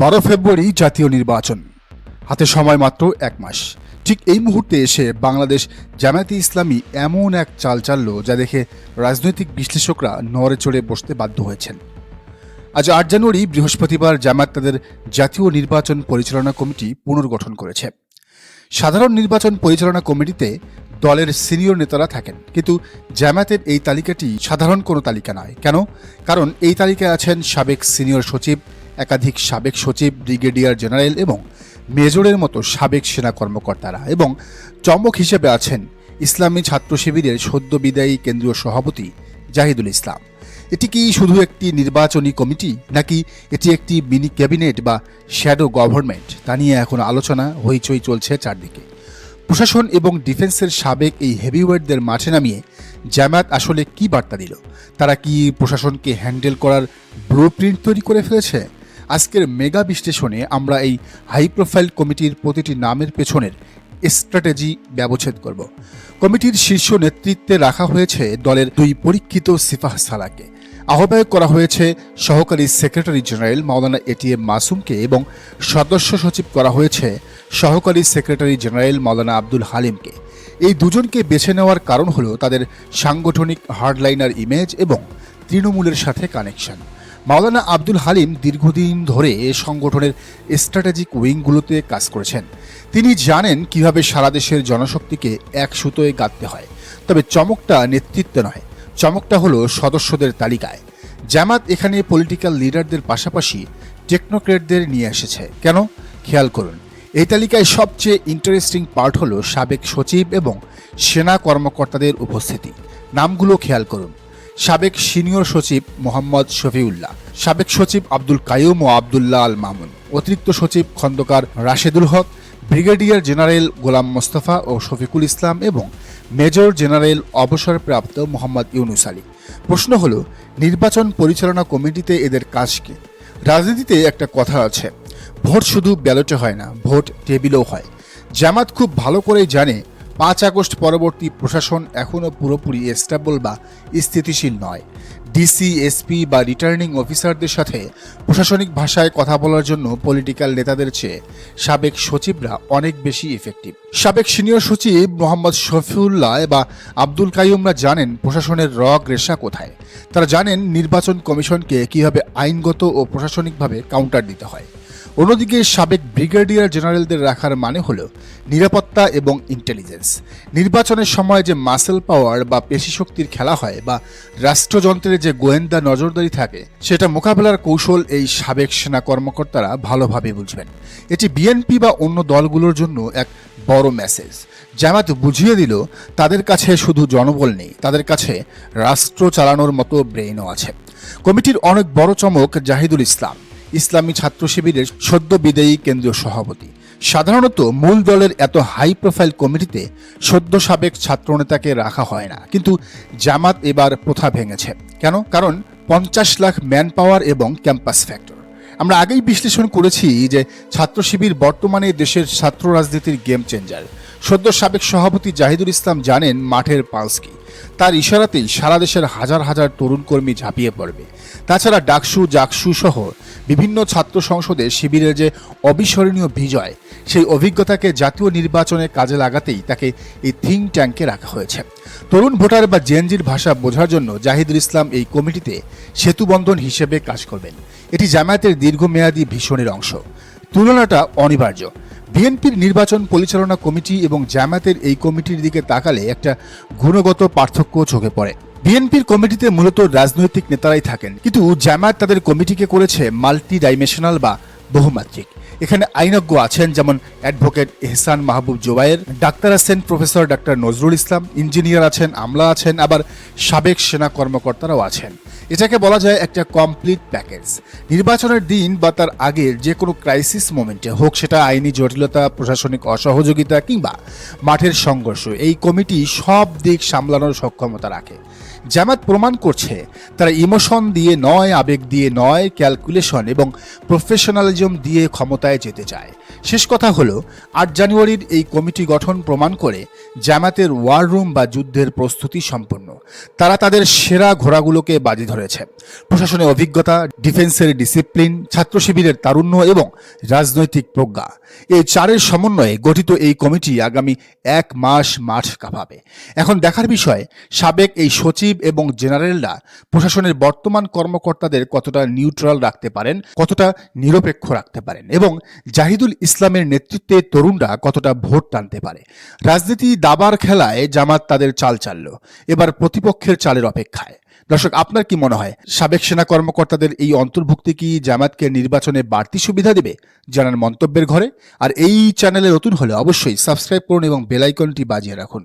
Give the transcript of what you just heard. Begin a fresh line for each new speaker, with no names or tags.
12 ফেব্রুয়ারি জাতীয় নির্বাচন, হাতে সময় মাত্র এক মাস। ঠিক এই মুহূর্তে এসে বাংলাদেশ জামায়াতে ইসলামী এমন এক চাল চালল যা দেখে রাজনৈতিক বিশ্লেষকরা নড়ে চড়ে বসতে বাধ্য হয়েছেন। আজ 8 জানুয়ারি বৃহস্পতিবার জামায়াত তাদের জাতীয় নির্বাচন পরিচালনা কমিটি পুনর্গঠন করেছে। সাধারণ নির্বাচন পরিচালনা কমিটিতে দলের সিনিয়র নেতারা থাকেন, কিন্তু জামায়াতের এই তালিকাটি সাধারণ কোনো তালিকা নয়। কেন? কারণ এই তালিকায় আছেন সাবেক সিনিয়র সচিব, একাধিক সাবেক সচিব, ব্রিগেডিয়ার জেনারেল এবং মেজরের মতো সাবেক সেনা কর্মকর্তারা, এবং চমক হিসেবে আছেন ইসলামী ছাত্র শিবিরের সদ্য বিদায়ী কেন্দ্রীয় সভাপতি জাহিদুল ইসলাম। এটি কি শুধু একটি নির্বাচনী কমিটি, নাকি এটি একটি মিনি ক্যাবিনেট বা শ্যাডো গভর্নমেন্ট, তা নিয়ে এখন আলোচনা হইচই চলছে চারদিকে। প্রশাসন এবং ডিফেন্সের সাবেক এই হেভিওয়েটদের মাঠে নামিয়ে জামায়াত আসলে কি বার্তা দিল? তারা কি প্রশাসনকে হ্যান্ডেল করার ব্লুপ্রিন্ট তৈরি করে ফেলেছে? আজকের মেগা বিশ্লেষণে আমরা এই হাই প্রোফাইল কমিটির প্রতিটি নামের পেছনের স্ট্র্যাটেজি ব্যবচ্ছেদ করব। কমিটির শীর্ষ নেতৃত্বে রাখা হয়েছে দলের দুই পরীক্ষিত সিপাহ সালাহকে, আহ্বায়ক করা হয়েছে সহকারী সেক্রেটারি জেনারেল মাওলানা এটিএম মাসুমকে, এবং সদস্য সচিব করা হয়েছে সহকারী সেক্রেটারি জেনারেল মাওলানা আব্দুল হালিমকে। এই দুজনকে বেছে নেওয়ার কারণ হলো তাদের সাংগঠনিক হার্ডলাইনার ইমেজ এবং তৃণমূলের সাথে কানেকশন। মাওলানা আব্দুল হালিম দীর্ঘদিন ধরে সংগঠনের স্ট্র্যাটেজিক উইংগুলোতে কাজ করেছেন। তিনি জানেন কিভাবে সারা দেশের জনশক্তিকে এক সুতোয় গাঁথতে হয়। তবে চমকটা নেতৃত্বে নয়, চমকটা হলো সদস্যদের তালিকায়। জামাত এখানে পলিটিক্যাল লিডারদের পাশাপাশি টেকনোক্রেটদের নিয়ে এসেছে। কেন? খেয়াল করুন, এই তালিকায় সবচেয়ে ইন্টারেস্টিং পার্ট হলো সাবেক সচিব এবং সেনা কর্মকর্তাদের উপস্থিতি। নামগুলো খেয়াল করুন। সাবেক সিনিয়র সচিব মোহাম্মদ শফিউল্লাহ, সাবেক সচিব আব্দুল কাইয়ুম ও আবদুল্লাহ আল মামুন, অতিরিক্ত সচিব খন্দকার রাশেদুল হক, ব্রিগেডিয়ার জেনারেল গোলাম মোস্তফা ও শফিকুল ইসলাম এবং মেজর জেনারেল অবসরপ্রাপ্ত মোহাম্মদ ইউনুস আলী। প্রশ্ন হলো, নির্বাচন পরিচালনা কমিটিতে এদের কাজ কি? রাজনীতিতে একটা কথা আছে, ভোট শুধু ব্যালটে হয় না, ভোট টেবিলেও হয়। জামাত খুব ভালো করেই জানে 5 আগস্ট পরবর্তী প্রশাসন এখনও পুরোপুরি স্টেবল বা স্থিতিশীল নয়। ডিসি, এসপি বা রিটার্নিং অফিসারদের সাথে প্রশাসনিক ভাষায় কথা বলার জন্য পলিটিক্যাল নেতাদের চেয়ে সাবেক সচিবরা অনেক বেশি ইফেক্টিভ। সাবেক সিনিয়র সচিব মোহাম্মদ শফিউল্লাহ বা আব্দুল কাইয়ুমরা জানেন প্রশাসনের রগ রেশা কোথায়। তারা জানেন নির্বাচন কমিশনকে কীভাবে আইনগত ও প্রশাসনিকভাবে কাউন্টার দিতে হয়। অন্যদিকে সাবেক ব্রিগেডিয়ার জেনারেলদের রাখার মানে হলো নিরাপত্তা এবং ইন্টেলিজেন্স। নির্বাচনের সময় যে মাসেল পাওয়ার বা পেশিশক্তির খেলা হয়, বা রাষ্ট্রযন্ত্রের যে গোয়েন্দা নজরদারি থাকে, সেটা মোকাবেলার কৌশল এই সাবেক সেনা কর্মকর্তারা ভালোভাবে বুঝবেন। এটি বিএনপি বা অন্য দলগুলোর জন্য এক বড় মেসেজ। জামাত বুঝিয়ে দিল তাদের কাছে শুধু জনবল নেই, তাদের কাছে রাষ্ট্র চালানোর মতো ব্রেইনও আছে। কমিটির অনেক বড় চমক জাহিদুল ইসলাম, ইসলামী ছাত্র শিবিরের সদ্য বিদায়ী কেন্দ্রীয় সভাপতি। সাধারণত মূল দলের এত হাই প্রোফাইল কমিটিতে সদ্য সাবেক ছাত্রনেতাকে রাখা হয় না, কিন্তু জামাত এবার প্রথা ভেঙেছে। কেন? কারণ 50 লাখ ম্যান পাওয়ার এবং ক্যাম্পাস ফ্যাক্টর। আমরা আগেই বিশ্লেষণ করেছি যে ছাত্র শিবির বর্তমানে দেশের ছাত্র রাজনীতির গেম চেঞ্জার। সদ্য সাবেক সভাপতি জাহিদুল ইসলাম জানেন মাঠের পালস কি। তার ইশারাতেই সারা দেশের হাজার হাজার তরুণ কর্মী ঝাঁপিয়ে পড়বে। তাছাড়া ডাকসু, জাকসু সহ বিভিন্ন ছাত্র সংসদে শিবিরের যে অবিস্মরণীয় বিজয়, সেই অভিজ্ঞতাকে জাতীয় নির্বাচনে কাজে লাগাতেই তাকে এই থিঙ্ক ট্যাঙ্কে রাখা হয়েছে। তরুণ ভোটার বা জেনজির ভাষা বোঝার জন্য জাহিদুল ইসলাম এই কমিটিতে সেতুবন্ধন হিসেবে কাজ করবেন। এটি জামায়াতের দীর্ঘমেয়াদী ভীষণের অংশ। তুলনাটা অনিবার্য। বিএনপির নির্বাচন পরিচালনা কমিটি এবং জামায়াতের এই কমিটির দিকে তাকালে একটা গুণগত পার্থক্য চোখে পড়ে। বিএনপির কমিটিতে মূলত রাজনৈতিক নেতারাই থাকেন, কিন্তু জামায়াত তাদের কমিটিকে করেছে মাল্টি ডাইমেনশনাল বা বহুমাত্রিক। এখানে আইনজ্ঞ আছেন যেমন অ্যাডভোকেট এহসান মাহবুব জোবায়ের, ডাক্তার আছেন professor doctor Nazrul Islam, engineer আছেন, আমলা আছেন, আবার সাবেক সেনা কর্মকর্তারাও আছেন। এটাকে বলা যায় একটা কমপ্লিট প্যাকেজ। নির্বাচনের দিন বা তার আগের যে কোনো ক্রাইসিস মোমেন্টে হোক, সেটা আইনি জটিলতা, প্রশাসনিক অসহযোগিতা কিংবা মাঠের সংঘর্ষ, এই কমিটি সব দিক সামলানোর সক্ষমতা রাখে। জামাত প্রমাণ করছে তারা ইমোশন দিয়ে নয়, আবেগ দিয়ে নয়, ক্যালকুলেশন এবং প্রফেশনালিজম দিয়ে ক্ষমতায় যেতে চায়। শেষ কথা হলো 8 জানুয়ারির এই কমিটি গঠন প্রমাণ করে জামাতের ওয়ার রুম বা যুদ্ধের প্রস্তুতি সম্পন্ন। তারা তাদের সেরা ঘোড়াগুলোকে বাজি ধরেছে। প্রশাসনের অভিজ্ঞতা, ডিফেন্সের ডিসিপ্লিন, ছাত্র শিবিরের তারুণ্য এবং রাজনৈতিক প্রজ্ঞা, এই চারের সমন্বয়ে গঠিত এই কমিটি আগামী 1 মাস মাঠ কাঁপাবে। এখন দেখার বিষয় সাবেক এই সচিব এবং জেনারেলরা প্রশাসনের বর্তমান কর্মকর্তাদের কতটা নিউট্রাল রাখতে পারেন, কতটা নিরপেক্ষ রাখতে পারেন এবং জাহিদুল ইসলামের নেতৃত্বে তরুণরা কতটা ভোট টানতে পারে। রাজনীতি দাবার খেলায় জামাত তাদের চাল চালল, এবার প্রতিপক্ষের চালের অপেক্ষায়। দর্শক, আপনার কি মনে হয় সাবেক সেনা কর্মকর্তাদের এই অন্তর্ভুক্তি কি জামাতকে নির্বাচনে বাড়তি সুবিধা দেবে? জানান মন্তব্যের ঘরে। আর এই চ্যানেলে নতুন হলে অবশ্যই সাবস্ক্রাইব করুন এবং বেল আইকনটি বাজিয়ে রাখুন।